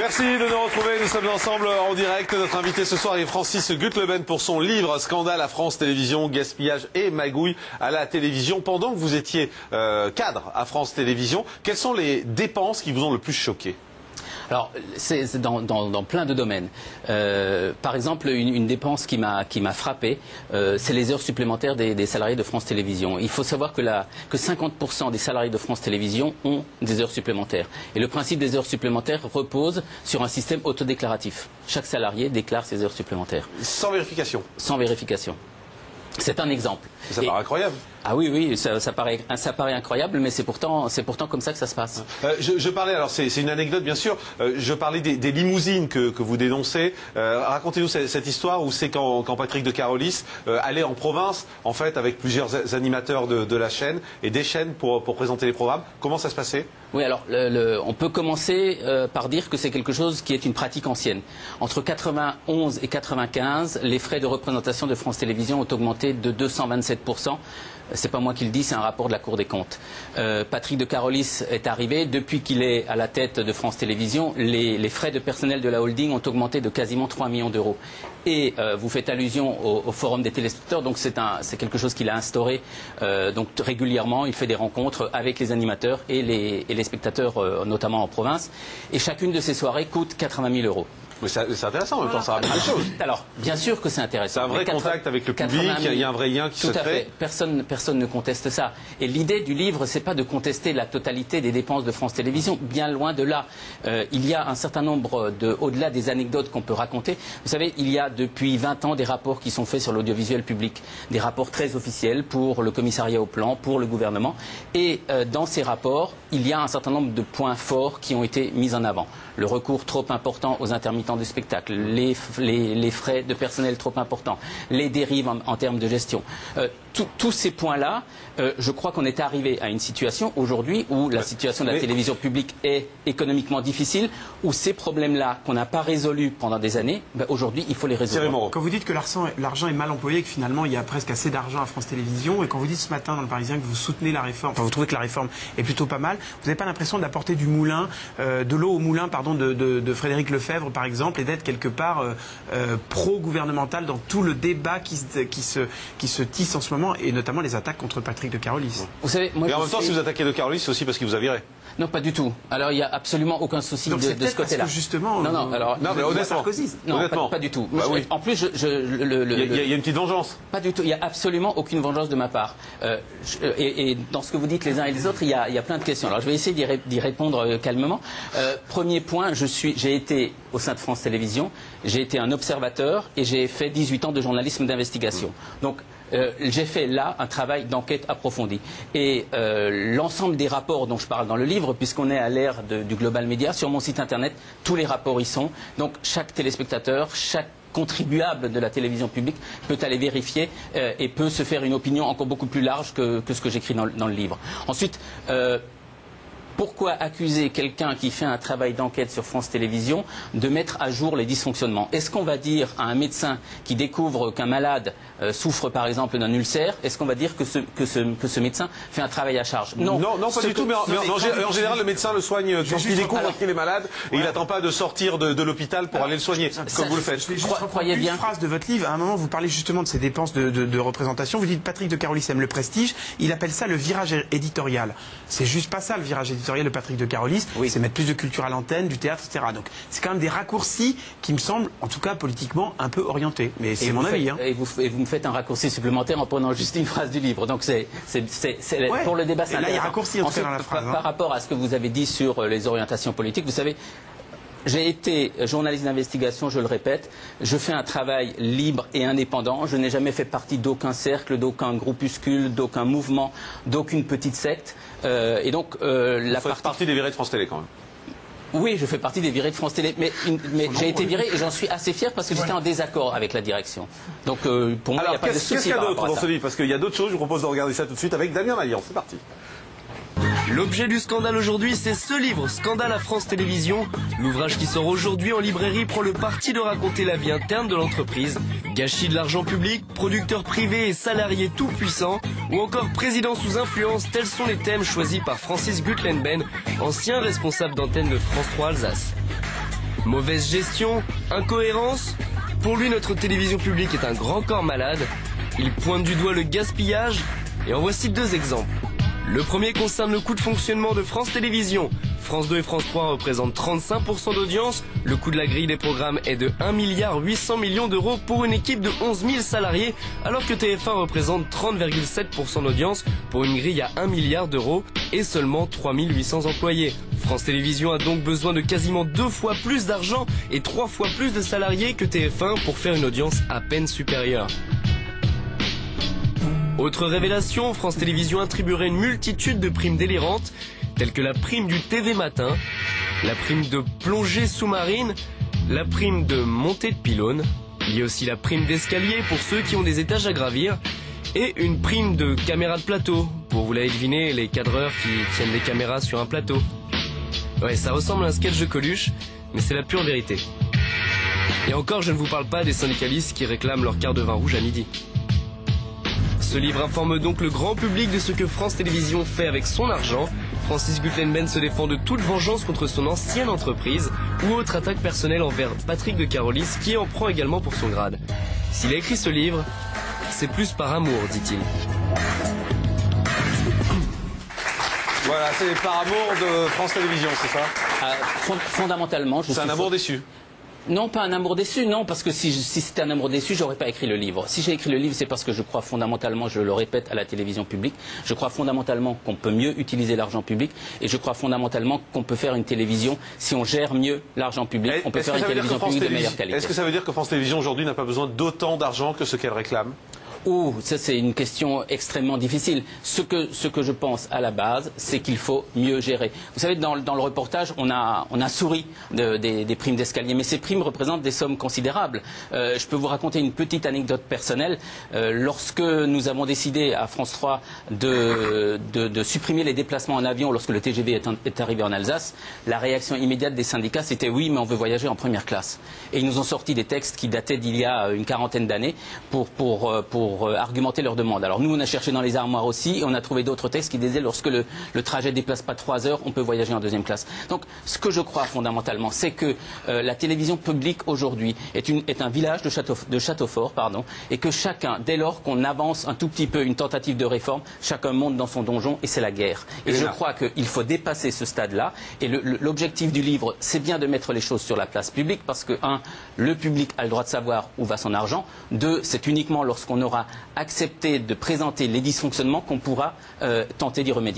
Merci de nous retrouver. Nous sommes ensemble en direct. Notre invité ce soir est Francis Gutleben pour son livre Scandale à France Télévisions, gaspillage et magouille à la télévision. Pendant que vous étiez cadre à France Télévisions, quelles sont les dépenses qui vous ont le plus choqué ? Alors, c'est dans plein de domaines. Par exemple, une dépense qui m'a frappé, c'est les heures supplémentaires des salariés de France Télévisions. Il faut savoir que 50% des salariés de France Télévisions ont des heures supplémentaires. Et le principe des heures supplémentaires repose sur un système autodéclaratif. Chaque salarié déclare ses heures supplémentaires. Sans vérification. Sans vérification. C'est un exemple. Ça paraît incroyable. Ah oui, ça paraît incroyable, mais c'est pourtant comme ça que ça se passe. Je parlais, alors c'est une anecdote bien sûr, je parlais des limousines que vous dénoncez. Racontez-nous cette histoire où c'est quand Patrick de Carolis allait en province, en fait, avec plusieurs animateurs de la chaîne et des chaînes pour présenter les programmes. Comment ça se passait ? Oui, alors on peut commencer par dire que c'est quelque chose qui est une pratique ancienne. Entre 91 et 95, les frais de représentation de France Télévisions ont augmenté de 227%. C'est pas moi qui le dis, c'est un rapport de la Cour des comptes. Patrick de Carolis est arrivé, depuis qu'il est à la tête de France Télévisions, les frais de personnel de la holding ont augmenté de quasiment 3 millions d'euros. Et vous faites allusion au forum des téléspectateurs, donc c'est quelque chose qu'il a instauré. Donc régulièrement, il fait des rencontres avec les animateurs et les spectateurs, notamment en province. Et chacune de ces soirées coûte 80 000 euros. Mais c'est intéressant en même temps, ça rappelle des choses. Alors, bien sûr que c'est intéressant. C'est un vrai contact avec le public, il y a un vrai lien qui se crée. Personne ne conteste ça. Et l'idée du livre, c'est pas de contester la totalité des dépenses de France Télévisions, bien loin de là. Il y a un certain nombre au-delà des anecdotes qu'on peut raconter. Vous savez, il y a depuis 20 ans des rapports qui sont faits sur l'audiovisuel public. Des rapports très officiels pour le commissariat au plan, pour le gouvernement. Et dans ces rapports, il y a un certain nombre de points forts qui ont été mis en avant. Le recours trop important aux intermittents du spectacle, les frais de personnel trop importants, les dérives en termes de gestion. Tous ces points-là, je crois qu'on est arrivé à une situation aujourd'hui où la situation de la télévision publique est économiquement difficile, où ces problèmes-là qu'on n'a pas résolus pendant des années, aujourd'hui il faut les résoudre. Quand vous dites que l'argent est mal employé, que finalement il y a presque assez d'argent à France Télévisions, et quand vous dites ce matin dans le Parisien que vous soutenez la réforme, enfin vous trouvez que la réforme est plutôt pas mal, vous n'avez pas l'impression d'apporter de l'eau au moulin de Frédéric Lefebvre par exemple, et d'être quelque part pro-gouvernemental dans tout le débat qui se tisse en ce moment, et notamment les attaques contre Patrick de Carolis. Vous savez, moi, et en même temps, si vous attaquez de Carolis, c'est aussi parce qu'il vous a viré. Non, pas du tout. Alors, il n'y a absolument aucun souci de ce côté-là. Justement, non, mais honnêtement, pas du tout. Bah oui. En plus, il y a une petite vengeance. Pas du tout. Il n'y a absolument aucune vengeance de ma part. Et dans ce que vous dites les uns et les autres, il y a plein de questions. Alors, je vais essayer d'y répondre calmement. Premier point, j'ai été au sein de France Télévisions, j'ai été un observateur et j'ai fait 18 ans de journalisme d'investigation. Donc, j'ai fait là un travail d'enquête approfondie. Et l'ensemble des rapports dont je parle dans le livre, puisqu'on est à l'ère du global média, sur mon site internet, tous les rapports y sont. Donc chaque téléspectateur, chaque contribuable de la télévision publique peut aller vérifier et peut se faire une opinion encore beaucoup plus large que ce que j'écris dans le livre. Ensuite, pourquoi accuser quelqu'un qui fait un travail d'enquête sur France Télévisions de mettre à jour les dysfonctionnements? Est-ce qu'on va dire à un médecin qui découvre qu'un malade souffre par exemple d'un ulcère, est-ce qu'on va dire que ce médecin fait un travail à charge? Non, pas du tout, mais en général le médecin le soigne quand il découvre qu'il est malade et il n'attend pas de sortir de l'hôpital pour aller le soigner, comme vous le faites. Je vais juste reprendre une phrase de votre livre. À un moment, vous parlez justement de ces dépenses de représentation. Vous dites Patrick de Carolis aime le prestige, il appelle ça le virage éditorial. C'est juste pas ça le virage éditorial de Patrick de Carolis, c'est mettre plus de culture à l'antenne, du théâtre, etc. Donc c'est quand même des raccourcis qui me semblent, en tout cas politiquement, un peu orientés. Mais c'est mon avis. Et vous me faites un raccourci supplémentaire en prenant juste une phrase du livre. Donc pour le débat, c'est là il y a raccourci en fait dans la phrase. Par rapport à ce que vous avez dit sur les orientations politiques, vous savez, j'ai été journaliste d'investigation, je le répète. Je fais un travail libre et indépendant. Je n'ai jamais fait partie d'aucun cercle, d'aucun groupuscule, d'aucun mouvement, d'aucune petite secte. Et donc, vous faites partie des virés de France Télé quand même. Oui, je fais partie des virés de France Télé, mais j'ai été viré et j'en suis assez fier parce que j'étais en désaccord avec la direction. Donc pour moi, il n'y a pas de souci. Qu'est-ce qu'il y a d'autre dans ce livre? Parce qu'il y a d'autres choses, je vous propose de regarder ça tout de suite avec Damien Maillan. C'est parti. L'objet du scandale aujourd'hui, c'est ce livre, Scandale à France Télévisions. L'ouvrage qui sort aujourd'hui en librairie prend le parti de raconter la vie interne de l'entreprise. Gâchis de l'argent public, producteurs privés et salariés tout puissants, ou encore président sous influence, tels sont les thèmes choisis par Francis Gutleben, ancien responsable d'antenne de France 3 Alsace. Mauvaise gestion? Incohérence? Pour lui, notre télévision publique est un grand corps malade. Il pointe du doigt le gaspillage et en voici deux exemples. Le premier concerne le coût de fonctionnement de France Télévisions. France 2 et France 3 représentent 35% d'audience. Le coût de la grille des programmes est de 1,8 milliard d'euros pour une équipe de 11 000 salariés, alors que TF1 représente 30,7% d'audience pour une grille à 1 milliard d'euros et seulement 3 800 employés. France Télévisions a donc besoin de quasiment 2 fois plus d'argent et 3 fois plus de salariés que TF1 pour faire une audience à peine supérieure. Autre révélation, France Télévisions attribuerait une multitude de primes délirantes, telles que la prime du TV Matin, la prime de plongée sous-marine, la prime de montée de pylône. Il y a aussi la prime d'escalier pour ceux qui ont des étages à gravir, et une prime de caméra de plateau, pour, vous l'avez deviné, les cadreurs qui tiennent des caméras sur un plateau. Ouais, ça ressemble à un sketch de Coluche, mais c'est la pure vérité. Et encore, je ne vous parle pas des syndicalistes qui réclament leur quart de vin rouge à midi. Ce livre informe donc le grand public de ce que France Télévisions fait avec son argent. Francis Guttenben se défend de toute vengeance contre son ancienne entreprise ou autre attaque personnelle envers Patrick de Carolis, qui en prend également pour son grade. S'il a écrit ce livre, c'est plus par amour, dit-il. Voilà, c'est par amour de France Télévisions, c'est ça? Fondamentalement, c'est un amour déçu. Non, pas un amour déçu, non, parce que si c'était un amour déçu, j'aurais pas écrit le livre. Si j'ai écrit le livre, c'est parce que je crois fondamentalement, je le répète, à la télévision publique. Je crois fondamentalement qu'on peut mieux utiliser l'argent public, et je crois fondamentalement qu'on peut faire une télévision, si on gère mieux l'argent public, on peut faire une télévision publique de meilleure qualité. Est-ce que ça veut dire que France Télévisions aujourd'hui n'a pas besoin d'autant d'argent que ce qu'elle réclame? Oh, ça c'est une question extrêmement difficile. Ce que je pense à la base, c'est qu'il faut mieux gérer. Vous savez, dans le reportage, on a souri des primes d'escalier, mais ces primes représentent des sommes considérables. Je peux vous raconter une petite anecdote personnelle. Lorsque nous avons décidé à France 3 de supprimer les déplacements en avion lorsque le TGV est arrivé en Alsace, la réaction immédiate des syndicats, c'était oui, mais on veut voyager en première classe. Et ils nous ont sorti des textes qui dataient d'il y a une quarantaine d'années pour argumenter leur demande. Alors nous, on a cherché dans les armoires aussi, et on a trouvé d'autres textes qui disaient lorsque le trajet ne déplace pas 3 heures, on peut voyager en deuxième classe. Donc ce que je crois fondamentalement, c'est que la télévision publique aujourd'hui est un village de château fort, et que chacun, dès lors qu'on avance un tout petit peu une tentative de réforme, chacun monte dans son donjon et c'est la guerre. Et je crois qu'il faut dépasser ce stade-là, et l'objectif du livre, c'est bien de mettre les choses sur la place publique, parce que, 1, le public a le droit de savoir où va son argent, 2, c'est uniquement lorsqu'on aura accepté de présenter les dysfonctionnements qu'on pourra tenter d'y remédier.